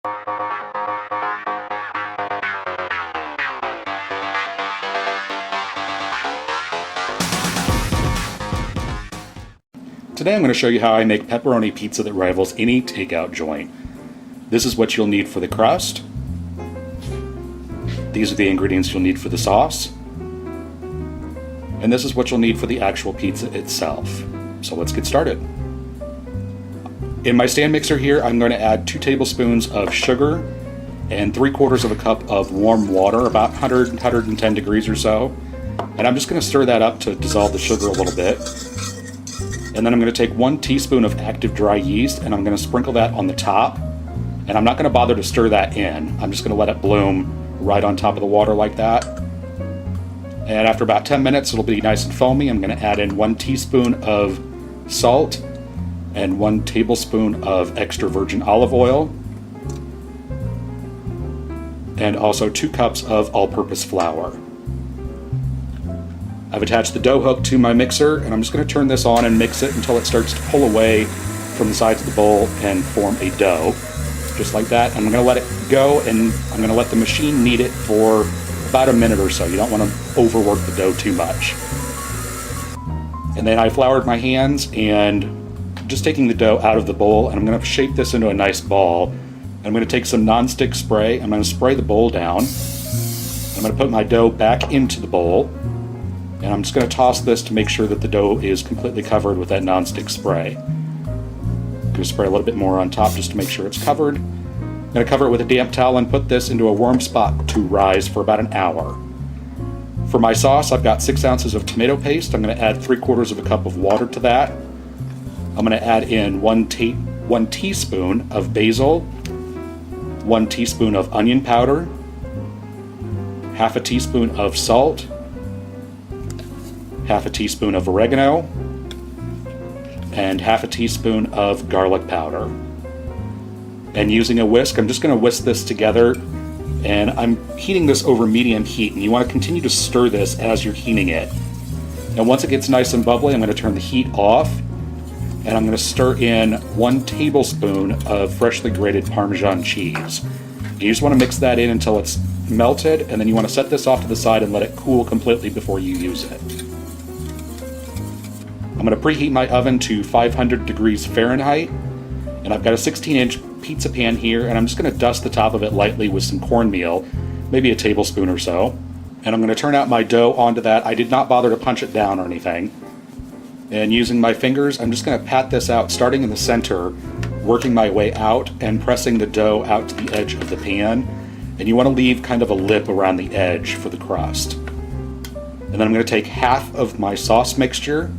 Today I'm going to show you how I make pepperoni pizza that rivals any takeout joint. This is what you'll need for the crust. These are the ingredients you'll need for the sauce. And this is what you'll need for the actual pizza itself. So let's get started. In my stand mixer here, I'm going to add 2 tablespoons of sugar and 3/4 of a cup of warm water, about 110 degrees or so. And I'm just going to stir that up to dissolve the sugar a little bit. And then I'm going to take 1 teaspoon of active dry yeast and I'm going to sprinkle that on the top. And I'm not going to bother to stir that in. I'm just going to let it bloom right on top of the water like that. And after about 10 minutes, it'll be nice and foamy. I'm going to add in 1 teaspoon of salt and 1 tablespoon of extra virgin olive oil. And also 2 cups of all-purpose flour. I've attached the dough hook to my mixer, and I'm just going to turn this on and mix it until it starts to pull away from the sides of the bowl and form a dough. Just like that. I'm going to let it go, and I'm going to let the machine knead it for about a minute or so. You don't want to overwork the dough too much. And then I floured my hands, and just taking the dough out of the bowl, and I'm going to shape this into a nice ball. I'm going to take some nonstick spray. I'm going to spray the bowl down. I'm going to put my dough back into the bowl. And I'm just going to toss this to make sure that the dough is completely covered with that nonstick spray. I'm going to spray a little bit more on top just to make sure it's covered. I'm going to cover it with a damp towel and put this into a warm spot to rise for about an hour. For my sauce, I've got 6 ounces of tomato paste. I'm going to add 3/4 of a cup of water to that. I'm going to add in 1 teaspoon of basil, 1 teaspoon of onion powder, half a teaspoon of salt, half a teaspoon of oregano, and half a teaspoon of garlic powder. And using a whisk, I'm just going to whisk this together, and I'm heating this over medium heat, and you want to continue to stir this as you're heating it. And once it gets nice and bubbly, I'm going to turn the heat off, and I'm going to stir in 1 tablespoon of freshly grated Parmesan cheese. You just want to mix that in until it's melted, and then you want to set this off to the side and let it cool completely before you use it. I'm going to preheat my oven to 500 degrees Fahrenheit, and I've got a 16-inch pizza pan here, and I'm just going to dust the top of it lightly with some cornmeal, maybe a tablespoon or so. And I'm going to turn out my dough onto that. I did not bother to punch it down or anything. And using my fingers, I'm just going to pat this out, starting in the center, working my way out, and pressing the dough out to the edge of the pan. And you want to leave kind of a lip around the edge for the crust. And then I'm going to take half of my sauce mixture.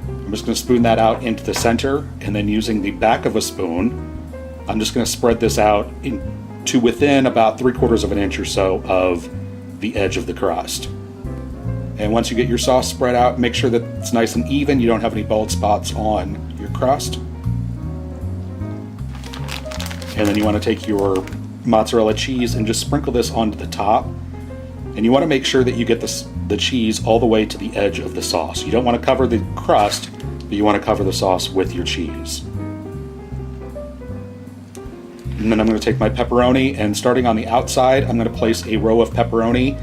I'm just going to spoon that out into the center, and then using the back of a spoon, I'm just going to spread this out to within about 3/4 of an inch or so of the edge of the crust. And once you get your sauce spread out, make sure that it's nice and even. You don't have any bald spots on your crust. And then you want to take your mozzarella cheese and just sprinkle this onto the top. And you want to make sure that you get the cheese all the way to the edge of the sauce. You don't want to cover the crust, but you want to cover the sauce with your cheese. And then I'm going to take my pepperoni, and starting on the outside, I'm going to place a row of pepperoni.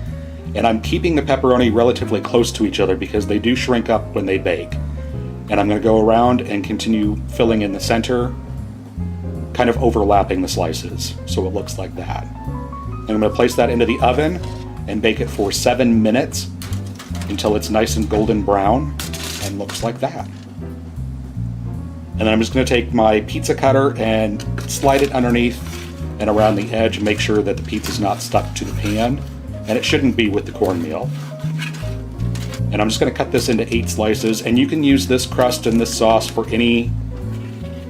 And I'm keeping the pepperoni relatively close to each other because they do shrink up when they bake. And I'm going to go around and continue filling in the center, kind of overlapping the slices, so it looks like that. And I'm going to place that into the oven and bake it for 7 minutes until it's nice and golden brown and looks like that. And then I'm just going to take my pizza cutter and slide it underneath and around the edge and make sure that the pizza's not stuck to the pan, and it shouldn't be with the cornmeal. And I'm just going to cut this into 8 slices, and you can use this crust and this sauce for any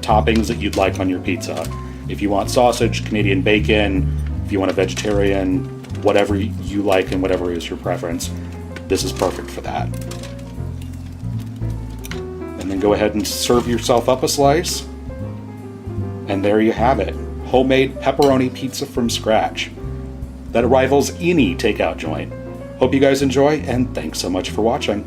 toppings that you'd like on your pizza. If you want sausage, Canadian bacon, if you want a vegetarian, whatever you like and whatever is your preference, this is perfect for that. And then go ahead and serve yourself up a slice. And there you have it. Homemade pepperoni pizza from scratch that rivals any takeout joint. Hope you guys enjoy, and thanks so much for watching.